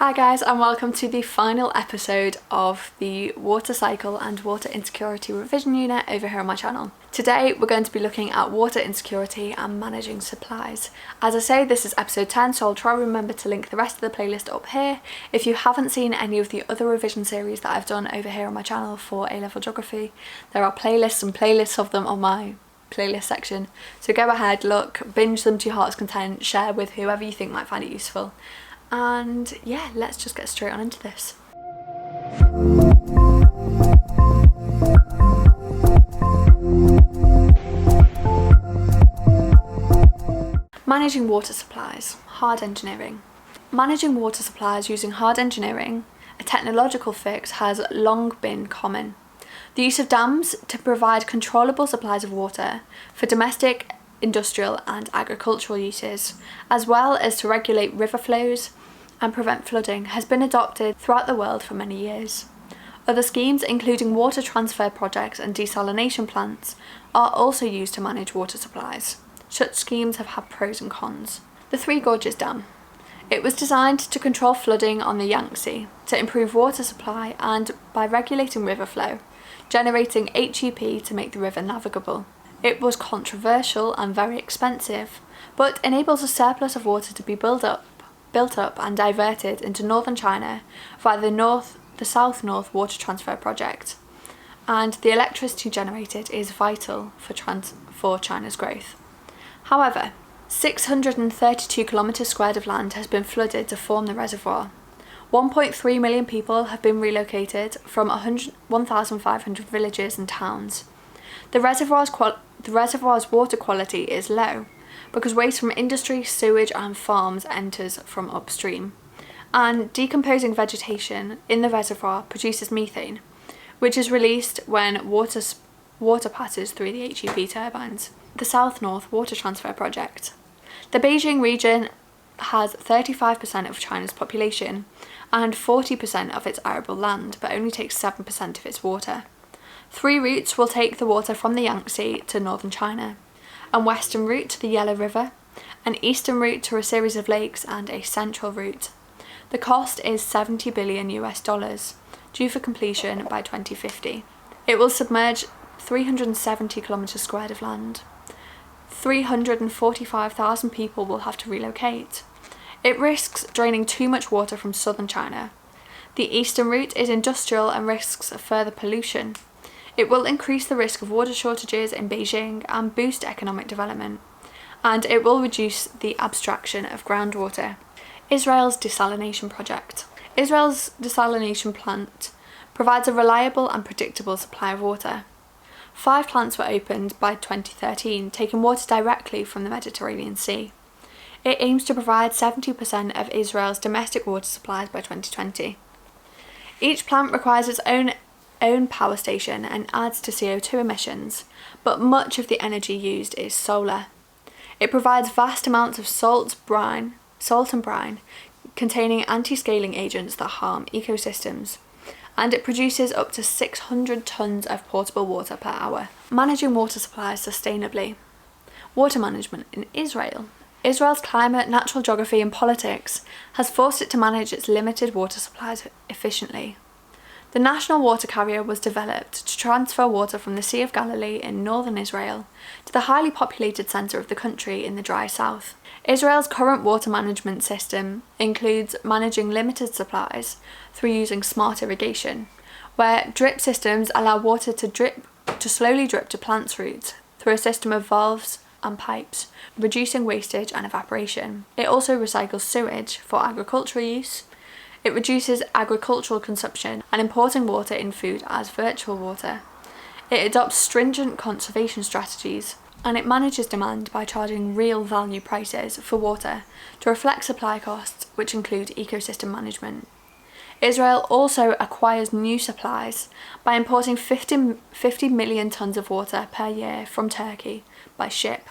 Hi guys, and welcome to the final episode of the water cycle and water insecurity revision unit over here on my channel. Today we're going to be looking at water insecurity and managing supplies. As I say, this is episode 10, so I'll try to remember to link the rest of the playlist up here. If you haven't seen any of the other revision series that I've done over here on my channel for A-level geography, there are playlists and playlists of them on my playlist section, so go ahead, look, binge them to your heart's content, share with whoever you think might find it useful. And yeah, let's just get straight on into this. Managing water supplies, hard engineering. Managing water supplies using hard engineering, a technological fix, has long been common. The use of dams to provide controllable supplies of water for domestic, industrial and agricultural uses, as well as to regulate river flows and prevent flooding, has been adopted throughout the world for many years. Other schemes, including water transfer projects and desalination plants, are also used to manage water supplies. Such schemes have had pros and cons. The Three Gorges Dam. It was designed to control flooding on the Yangtze, to improve water supply and by regulating river flow, generating HEP to make the river navigable. It was controversial and very expensive, but enables a surplus of water to be built up and diverted into northern China via the South-North Water Transfer Project, and the electricity generated is vital for China's growth. However, 632 kilometres squared of land has been flooded to form the reservoir. 1.3 million people have been relocated from 1,500 villages and towns. The reservoir's water quality is low, because waste from industry, sewage and farms enters from upstream, and decomposing vegetation in the reservoir produces methane, which is released when water passes through the HEP turbines. The South-North Water Transfer Project. The Beijing region has 35% of China's population and 40% of its arable land, but only takes 7% of its water. 3 routes will take the water from the Yangtze to northern China: a western route to the Yellow River, an eastern route to a series of lakes, and a central route. The cost is $70 billion, due for completion by 2050. It will submerge 370 kilometres squared of land. 345,000 people will have to relocate. It risks draining too much water from southern China. The eastern route is industrial and risks further pollution. It will increase the risk of water shortages in Beijing and boost economic development, and it will reduce the abstraction of groundwater. Israel's desalination project. Israel's desalination plant provides a reliable and predictable supply of water. 5 plants were opened by 2013, taking water directly from the Mediterranean Sea. It aims to provide 70% of Israel's domestic water supplies by 2020. Each plant requires its own power station and adds to CO2 emissions, but much of the energy used is solar. It provides vast amounts of salt and brine containing anti-scaling agents that harm ecosystems, and it produces up to 600 tonnes of portable water per hour. Managing water supplies sustainably. Water management in Israel. Israel's climate, natural geography and politics has forced it to manage its limited water supplies efficiently. The national water carrier was developed to transfer water from the Sea of Galilee in northern Israel to the highly populated centre of the country in the dry south. Israel's current water management system includes managing limited supplies through using smart irrigation, where drip systems allow water to slowly drip to plants' roots through a system of valves and pipes, reducing wastage and evaporation. It also recycles sewage for agricultural use. It reduces agricultural consumption and importing water in food as virtual water. It adopts stringent conservation strategies, and it manages demand by charging real value prices for water to reflect supply costs, which include ecosystem management. Israel also acquires new supplies by importing 50 million tonnes of water per year from Turkey by ship,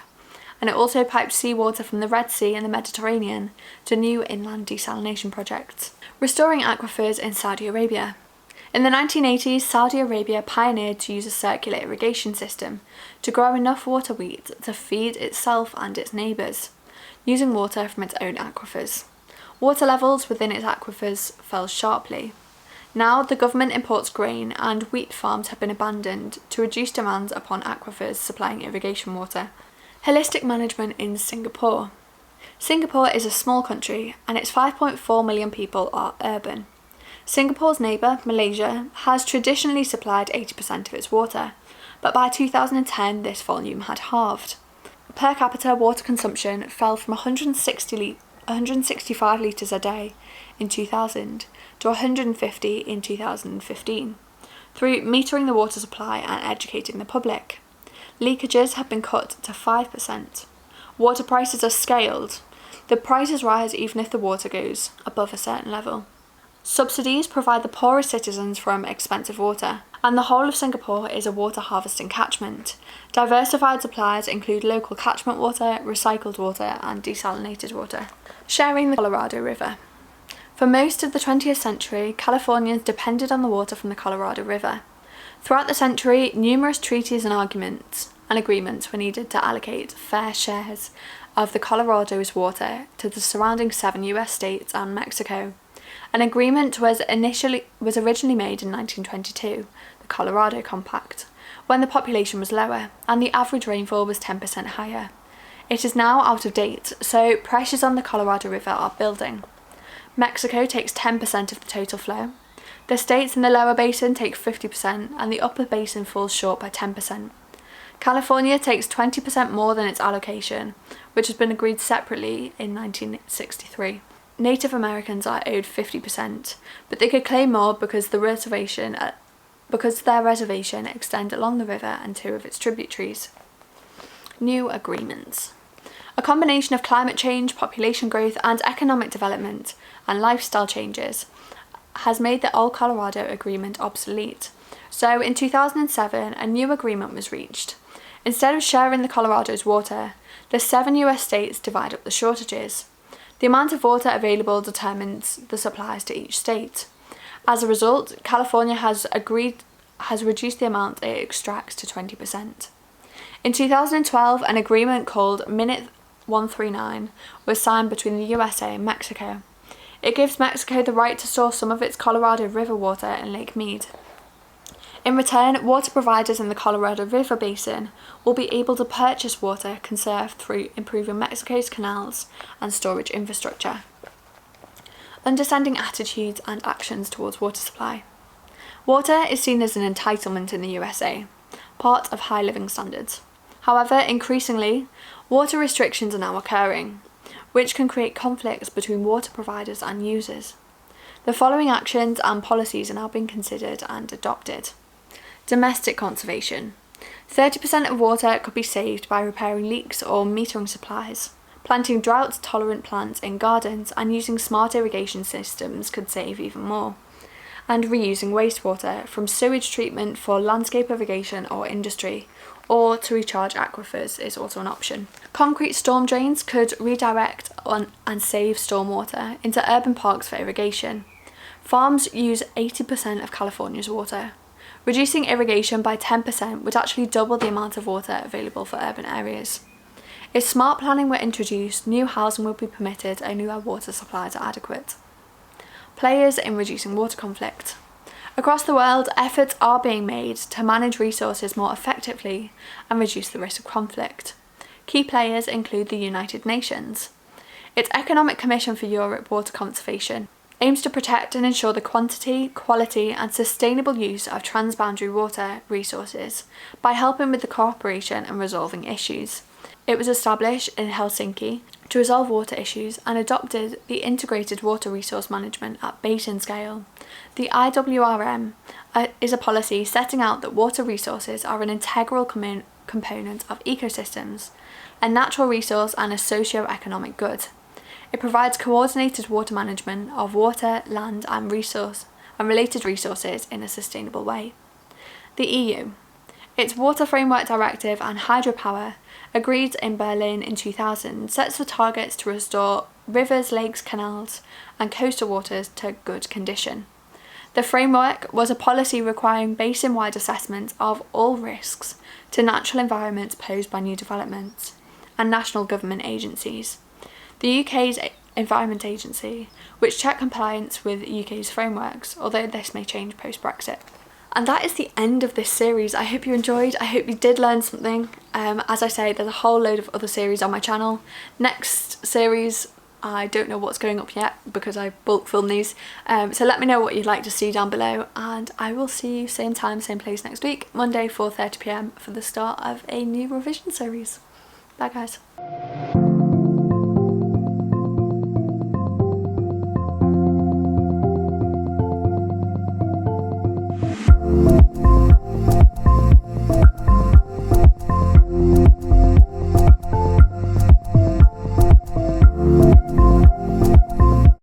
and it also pipes seawater from the Red Sea and the Mediterranean to new inland desalination projects. Restoring aquifers in Saudi Arabia. In the 1980s, Saudi Arabia pioneered to use a circular irrigation system to grow enough water wheat to feed itself and its neighbours, using water from its own aquifers. Water levels within its aquifers fell sharply. Now the government imports grain and wheat farms have been abandoned to reduce demands upon aquifers supplying irrigation water. Holistic management in Singapore. Singapore is a small country and its 5.4 million people are urban. Singapore's neighbour, Malaysia, has traditionally supplied 80% of its water, but by 2010 this volume had halved. Per capita water consumption fell from 165 litres a day in 2000 to 150 in 2015, through metering the water supply and educating the public. Leakages have been cut to 5%. Water prices are scaled. The prices rise even if the water goes above a certain level. Subsidies provide the poorest citizens from expensive water, and the whole of Singapore is a water harvesting catchment. Diversified supplies include local catchment water, recycled water, and desalinated water. Sharing the Colorado River. For most of the 20th century, Californians depended on the water from the Colorado River. Throughout the century, numerous treaties and agreements were needed to allocate fair shares of the Colorado's water to the surrounding 7 US states and Mexico. An agreement was originally made in 1922, the Colorado Compact, when the population was lower and the average rainfall was 10% higher. It is now out of date, so pressures on the Colorado River are building. Mexico takes 10% of the total flow. The states in the lower basin take 50% and the upper basin falls short by 10%. California takes 20% more than its allocation, which has been agreed separately in 1963. Native Americans are owed 50%, but they could claim more because their reservation extends along the river and 2 of its tributaries. New agreements. A combination of climate change, population growth and economic development and lifestyle changes has made the old Colorado Agreement obsolete. So in 2007, a new agreement was reached. Instead of sharing the Colorado's water, the 7 US states divide up the shortages. The amount of water available determines the supplies to each state. As a result, California has reduced the amount it extracts to 20%. In 2012, an agreement called Minute 139 was signed between the USA and Mexico. It gives Mexico the right to store some of its Colorado River water in Lake Mead. In return, water providers in the Colorado River basin will be able to purchase water conserved through improving Mexico's canals and storage infrastructure. Understanding attitudes and actions towards water supply. Water is seen as an entitlement in the USA, part of high living standards. However, increasingly, water restrictions are now occurring, which can create conflicts between water providers and users. The following actions and policies are now being considered and adopted. Domestic conservation. 30% of water could be saved by repairing leaks or metering supplies. Planting drought-tolerant plants in gardens and using smart irrigation systems could save even more. And reusing wastewater from sewage treatment for landscape irrigation or industry, or to recharge aquifers is also an option. Concrete storm drains could redirect and save stormwater into urban parks for irrigation. Farms use 80% of California's water. Reducing irrigation by 10% would actually double the amount of water available for urban areas. If smart planning were introduced, new housing would be permitted only where water supplies are adequate. Players in reducing water conflict. Across the world, efforts are being made to manage resources more effectively and reduce the risk of conflict. Key players include the United Nations. Its Economic Commission for Europe Water Conservation aims to protect and ensure the quantity, quality and sustainable use of transboundary water resources by helping with the cooperation and resolving issues. It was established in Helsinki to resolve water issues and adopted the Integrated Water Resource Management at basin scale. The IWRM is a policy setting out that water resources are an integral component of ecosystems, a natural resource and a socio-economic good. It provides coordinated water management of water, land and related resources in a sustainable way. The EU. Its Water Framework Directive and hydropower, agreed in Berlin in 2000, sets the targets to restore rivers, lakes, canals and coastal waters to good condition. The framework was a policy requiring basin-wide assessment of all risks to natural environments posed by new developments and national government agencies. The UK's Environment Agency, which check compliance with UK's frameworks, although this may change post-Brexit. And that is the end of this series. I hope you enjoyed. I hope you did learn something. As I say, there's a whole load of other series on my channel. Next series, I don't know what's going up yet because I bulk film these. So let me know what you'd like to see down below, and I will see you same time, same place next week, Monday 4:30 PM for the start of a new revision series. Bye guys.